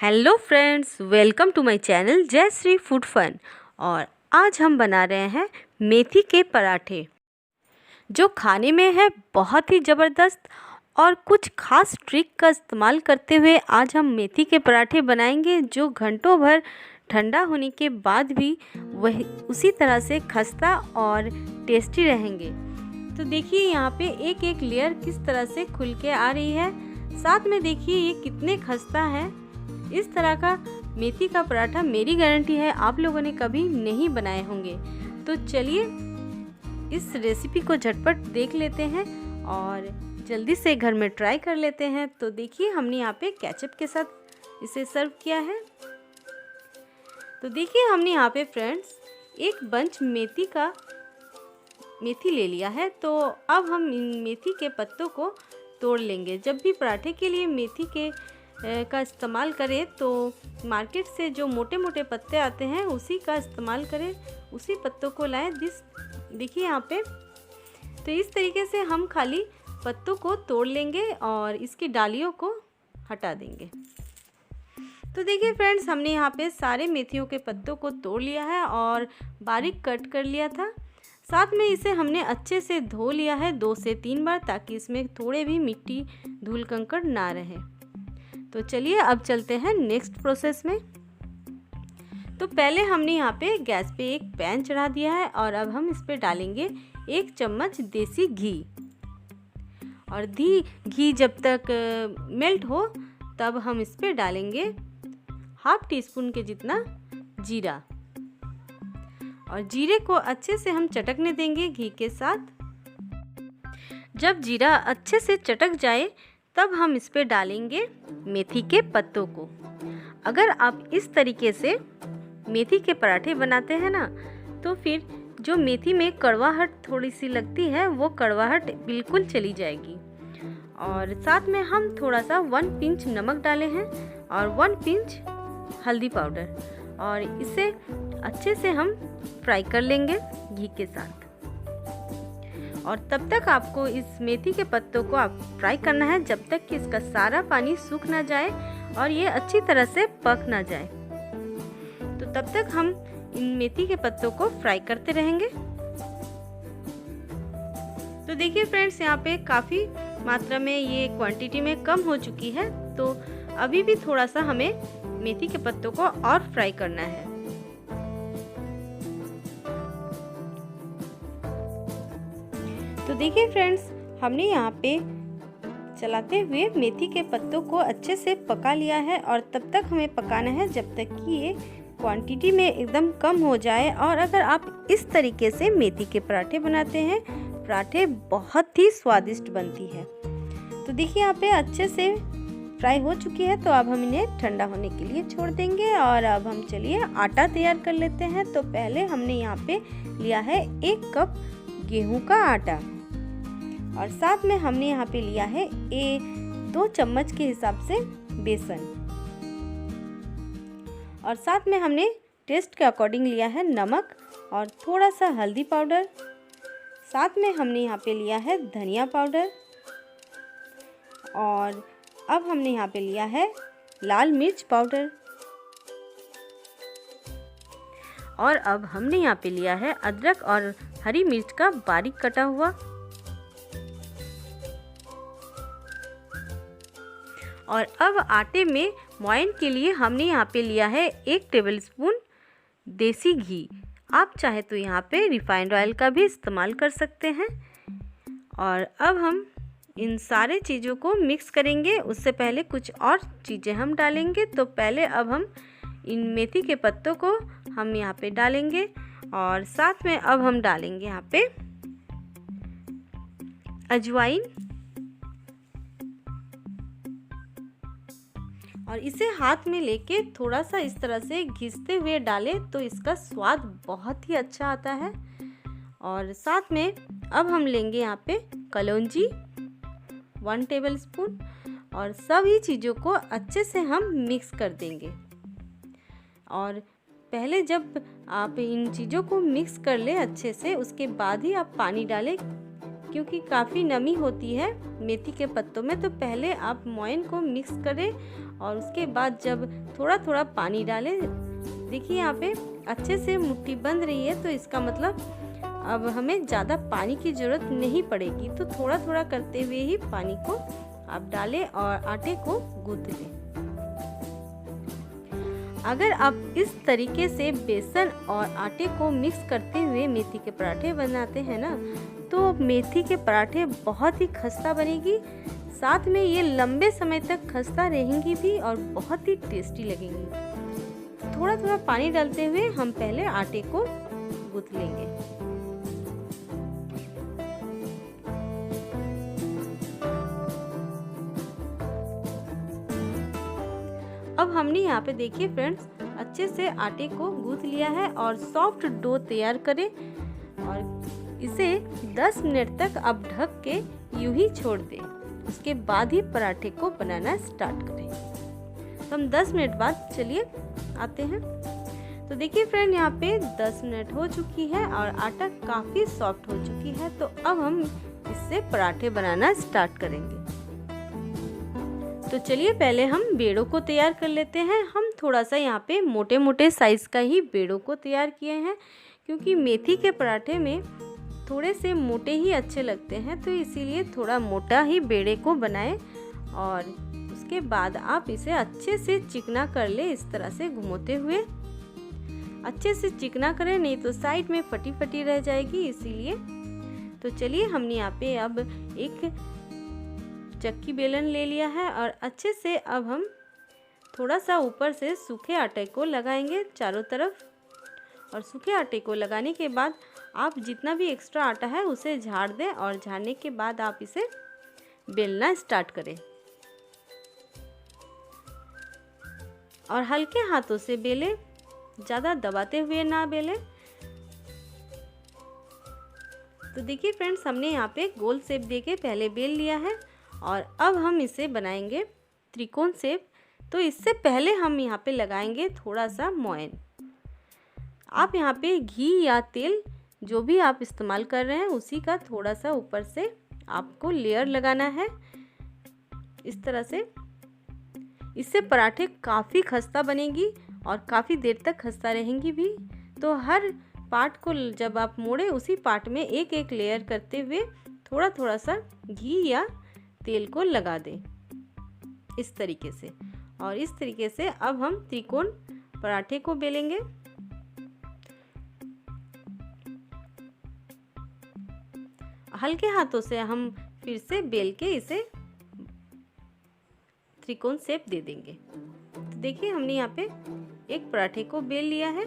Hello friends, welcome to my channel Jai Shri food fun. और आज हम बना रहे हैं मेथी के पराठे, जो खाने में है बहुत ही ज़बरदस्त। और कुछ खास ट्रिक का इस्तेमाल करते हुए आज हम मेथी के पराठे बनाएंगे, जो घंटों भर ठंडा होने के बाद भी वही उसी तरह से खस्ता और टेस्टी रहेंगे। तो देखिए यहाँ पे एक एक लेयर किस तरह से खुल के आ रही है। साथ में देखिए ये कितने खस्ता है। इस तरह का मेथी का पराठा मेरी गारंटी है आप लोगों ने कभी नहीं बनाए होंगे। तो चलिए इस रेसिपी को झटपट देख लेते हैं और जल्दी से घर में ट्राई कर लेते हैं। तो देखिए हमने यहाँ पे केचप के साथ इसे सर्व किया है। तो देखिए हमने यहाँ पे फ्रेंड्स एक बंच मेथी ले लिया है। तो अब हम इन मेथी के पत्तों को तोड़ लेंगे। जब भी पराठे के लिए मेथी का इस्तेमाल करें तो मार्केट से जो मोटे मोटे पत्ते आते हैं उसी का इस्तेमाल करें, उसी पत्तों को लाएं। देखिए यहाँ पे तो इस तरीके से हम खाली पत्तों को तोड़ लेंगे और इसकी डालियों को हटा देंगे। तो देखिए फ्रेंड्स हमने यहाँ पे सारे मेथियों के पत्तों को तोड़ लिया है और बारीक कट कर लिया था। साथ में इसे हमने अच्छे से धो लिया है 2 से 3 बार, ताकि इसमें थोड़े भी मिट्टी धूल कंकड़ ना रहे। तो चलिए अब चलते हैं नेक्स्ट प्रोसेस में। तो पहले हमने यहाँ पे गैस पे एक पैन चढ़ा दिया है और अब हम इस पे डालेंगे 1 चम्मच देसी घी। और घी जब तक मेल्ट हो तब हम इस पे डालेंगे 1/2 टीस्पून के जितना जीरा। और जीरे को अच्छे से हम चटकने देंगे घी के साथ। जब जीरा अच्छे से चटक जाए तब हम इस पे डालेंगे मेथी के पत्तों को। अगर आप इस तरीके से मेथी के पराठे बनाते हैं ना, तो फिर जो मेथी में कड़वाहट थोड़ी सी लगती है वो कड़वाहट बिल्कुल चली जाएगी। और साथ में हम थोड़ा सा 1 पिंच नमक डाले हैं और 1 पिंच हल्दी पाउडर, और इसे अच्छे से हम फ्राई कर लेंगे घी के साथ। और तब तक आपको इस मेथी के पत्तों को आप फ्राई करना है जब तक कि इसका सारा पानी सूख ना जाए और ये अच्छी तरह से पक ना जाए। तो तब तक हम इन मेथी के पत्तों को फ्राई करते रहेंगे। तो देखिए फ्रेंड्स यहाँ पे काफ़ी मात्रा में ये क्वांटिटी में कम हो चुकी है। तो अभी भी थोड़ा सा हमें मेथी के पत्तों को और फ्राई करना है। तो देखिए फ्रेंड्स हमने यहाँ पे चलाते हुए मेथी के पत्तों को अच्छे से पका लिया है। और तब तक हमें पकाना है जब तक कि ये क्वांटिटी में एकदम कम हो जाए। और अगर आप इस तरीके से मेथी के पराठे बनाते हैं, पराठे बहुत ही स्वादिष्ट बनती है। तो देखिए यहाँ पे अच्छे से फ्राई हो चुकी है। तो अब हम इन्हें ठंडा होने के लिए छोड़ देंगे। और अब हम चलिए आटा तैयार कर लेते हैं। तो पहले हमने यहाँ पे लिया है 1 कप गेहूं का आटा, और साथ में हमने यहाँ पे लिया है 2 चम्मच के हिसाब से बेसन, और साथ में हमने टेस्ट के अकॉर्डिंग लिया है नमक और थोड़ा सा हल्दी पाउडर। साथ में हमने यहाँ पे लिया है धनिया पाउडर, और अब हमने यहाँ पे लिया है लाल मिर्च पाउडर, और अब हमने यहाँ पे लिया है अदरक और हरी मिर्च का बारीक कटा हुआ। और अब आटे में मोयन के लिए हमने यहाँ पे लिया है 1 टेबलस्पून देसी घी। आप चाहे तो यहाँ पे रिफाइंड ऑयल का भी इस्तेमाल कर सकते हैं। और अब हम इन सारे चीज़ों को मिक्स करेंगे। उससे पहले कुछ और चीज़ें हम डालेंगे। तो पहले अब हम इन मेथी के पत्तों को हम यहाँ पे डालेंगे, और साथ में अब हम डालेंगे यहाँ पे अजवाइन, और इसे हाथ में लेके थोड़ा सा इस तरह से घिसते हुए डालें तो इसका स्वाद बहुत ही अच्छा आता है। और साथ में अब हम लेंगे यहाँ पे कलौंजी 1 टेबलस्पून, और सभी चीज़ों को अच्छे से हम मिक्स कर देंगे। और पहले जब आप इन चीज़ों को मिक्स कर ले अच्छे से, उसके बाद ही आप पानी डालें, क्योंकि काफ़ी नमी होती है मेथी के पत्तों में। तो पहले आप मोयन को मिक्स करें और उसके बाद जब थोड़ा थोड़ा पानी डालें, देखिए यहाँ पे अच्छे से मुट्ठी बंध रही है, तो इसका मतलब अब हमें ज़्यादा पानी की ज़रूरत नहीं पड़ेगी। तो थोड़ा थोड़ा करते हुए ही पानी को आप डालें और आटे को गूंथ लें। अगर आप इस तरीके से बेसन और आटे को मिक्स करते हुए मेथी के पराठे बनाते हैं ना, तो मेथी के पराठे बहुत ही खस्ता बनेगी, साथ में ये लंबे समय तक खस्ता रहेंगी भी और बहुत ही टेस्टी लगेंगी। थोड़ा थोड़ा पानी डालते हुए हम पहले आटे को गूंथ लेंगे। अब हमने यहाँ पे देखिए फ्रेंड्स अच्छे से आटे को गूंथ लिया है और सॉफ्ट डो तैयार करें और इसे 10 मिनट तक अब ढक के यूं ही छोड़ दें। उसके बाद ही पराठे को बनाना स्टार्ट करें। तो हम 10 मिनट बाद चलिए आते हैं। तो देखिए फ्रेंड यहाँ पे 10 मिनट हो चुकी है और आटा काफ़ी सॉफ्ट हो चुकी है। तो अब हम इससे पराठे बनाना स्टार्ट करेंगे। तो चलिए पहले हम बेड़ों को तैयार कर लेते हैं। हम थोड़ा सा यहाँ पे मोटे मोटे साइज़ का ही बेड़ों को तैयार किए हैं, क्योंकि मेथी के पराठे में थोड़े से मोटे ही अच्छे लगते हैं, तो इसीलिए थोड़ा मोटा ही बेड़े को बनाएं। और उसके बाद आप इसे अच्छे से चिकना कर ले, इस तरह से घुमाते हुए अच्छे से चिकना करें, नहीं तो साइड में फटी फटी रह जाएगी, इसीलिए। तो चलिए हमने यहाँ पे अब एक चक्की बेलन ले लिया है और अच्छे से अब हम थोड़ा सा ऊपर से सूखे आटे को लगाएंगे चारों तरफ। और सूखे आटे को लगाने के बाद आप जितना भी एक्स्ट्रा आटा है उसे झाड़ दें और झाड़ने के बाद आप इसे बेलना स्टार्ट करें और हल्के हाथों से बेलें, ज़्यादा दबाते हुए ना बेलें। तो देखिए फ्रेंड्स हमने यहाँ पे गोल शेप देके पहले बेल लिया है और अब हम इसे बनाएंगे त्रिकोण शेप। तो इससे पहले हम यहाँ पे लगाएंगे थोड़ा सा मोयन। आप यहाँ पे घी या तेल जो भी आप इस्तेमाल कर रहे हैं उसी का थोड़ा सा ऊपर से आपको लेयर लगाना है, इस तरह से। इससे पराठे काफ़ी खस्ता बनेगी और काफ़ी देर तक खस्ता रहेंगी भी। तो हर पार्ट को जब आप मोड़े उसी पार्ट में एक एक लेयर करते हुए थोड़ा थोड़ा सा घी या तेल को लगा दें, इस तरीके से। और इस तरीके से अब हम त्रिकोण पराठे को बेलेंगे। हल्के हाथों से हम फिर से बेल के इसे त्रिकोण शेप दे देंगे। तो देखिए हमने यहाँ पे एक पराठे को बेल लिया है।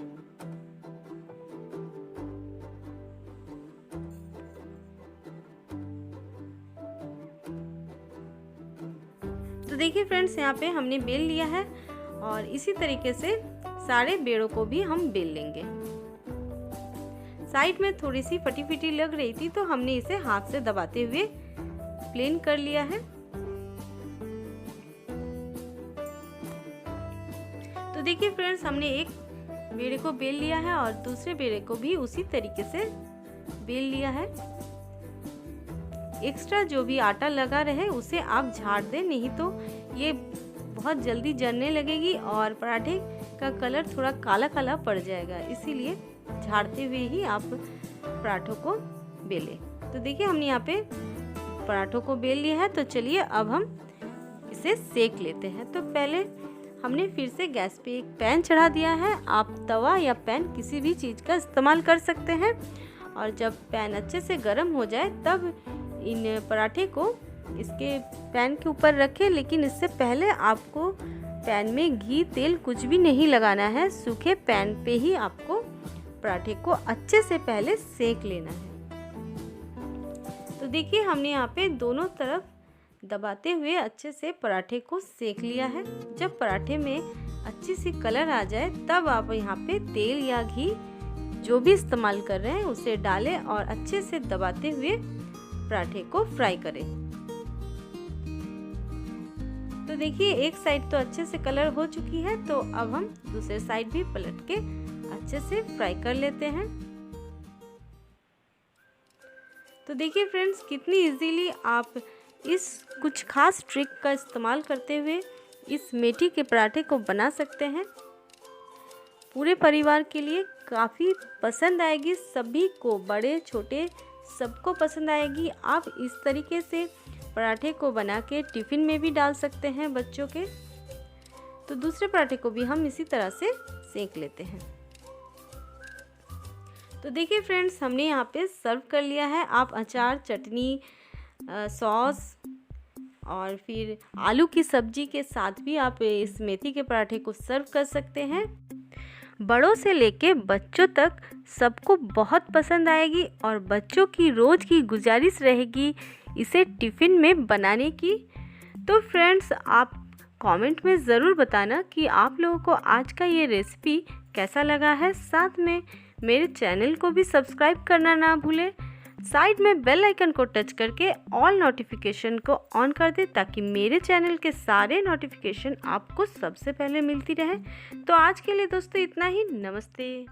तो देखिए फ्रेंड्स यहाँ पे हमने बेल लिया है और इसी तरीके से सारे बेड़ों को भी हम बेल लेंगे। साइड में थोड़ी सी फटी फटी लग रही थी तो हमने इसे हाथ से दबाते हुए प्लेन कर लिया है। तो देखिए फ्रेंड्स हमने एक बेड़े को बेल लिया है और दूसरे बेड़े को भी उसी तरीके से बेल लिया है। एक्स्ट्रा जो भी आटा लगा रहे उसे आप झाड़ दें, नहीं तो ये बहुत जल्दी जलने लगेगी और पराठे का कलर थोड़ा काला काला पड़ जाएगा, इसीलिए झाड़ते हुए ही आप पराठों को बेलें। तो देखिए हमने यहाँ पे पराठों को बेल लिया है। तो चलिए अब हम इसे सेक लेते हैं। तो पहले हमने फिर से गैस पे एक पैन चढ़ा दिया है। आप तवा या पैन किसी भी चीज़ का इस्तेमाल कर सकते हैं। और जब पैन अच्छे से गर्म हो जाए तब इन पराठे को इसके पैन के ऊपर रखें, लेकिन इससे पहले आपको पैन में घी तेल कुछ भी नहीं लगाना है। सूखे पैन पे ही आपको पराठे को अच्छे से पहले सेक लेना है। तो देखिए हमने यहाँ पे दोनों तरफ दबाते हुए अच्छे से पराठे को सेक लिया है। जब पराठे में अच्छी सी कलर आ जाए तब आप यहाँ पे तेल या घी जो भी इस्तेमाल कर रहे हैं उसे डालें और अच्छे से दबाते हुए पराठे को फ्राई करें। तो देखिए एक साइड तो अच्छे से कलर हो चुकी है, तो अब हम दूसरे साइड भी पलट के अच्छे से फ्राई कर लेते हैं। तो देखिए फ्रेंड्स कितनी इजीली आप इस कुछ खास ट्रिक का इस्तेमाल करते हुए इस मेथी के पराठे को बना सकते हैं। पूरे परिवार के लिए काफ़ी पसंद आएगी, सभी को, बड़े छोटे सबको पसंद आएगी। आप इस तरीके से पराठे को बना के टिफ़िन में भी डाल सकते हैं बच्चों के। तो दूसरे पराठे को भी हम इसी तरह से सेंक लेते हैं। तो देखिए फ्रेंड्स, हमने यहाँ पे सर्व कर लिया है। आप अचार, चटनी, सॉस और फिर आलू की सब्जी के साथ भी आप इस मेथी के पराठे को सर्व कर सकते हैं। बड़ों से लेके बच्चों तक सबको बहुत पसंद आएगी और बच्चों की रोज़ की गुजारिश रहेगी इसे टिफ़िन में बनाने की। तो फ्रेंड्स, आप कमेंट में ज़रूर बताना कि आप लोगों को आज का ये रेसिपी कैसा लगा है। साथ में मेरे चैनल को भी सब्सक्राइब करना ना भूलें। साइड में बेल आइकन को टच करके ऑल नोटिफिकेशन को ऑन कर दें ताकि मेरे चैनल के सारे नोटिफिकेशन आपको सबसे पहले मिलती रहे। तो आज के लिए दोस्तों इतना ही। नमस्ते।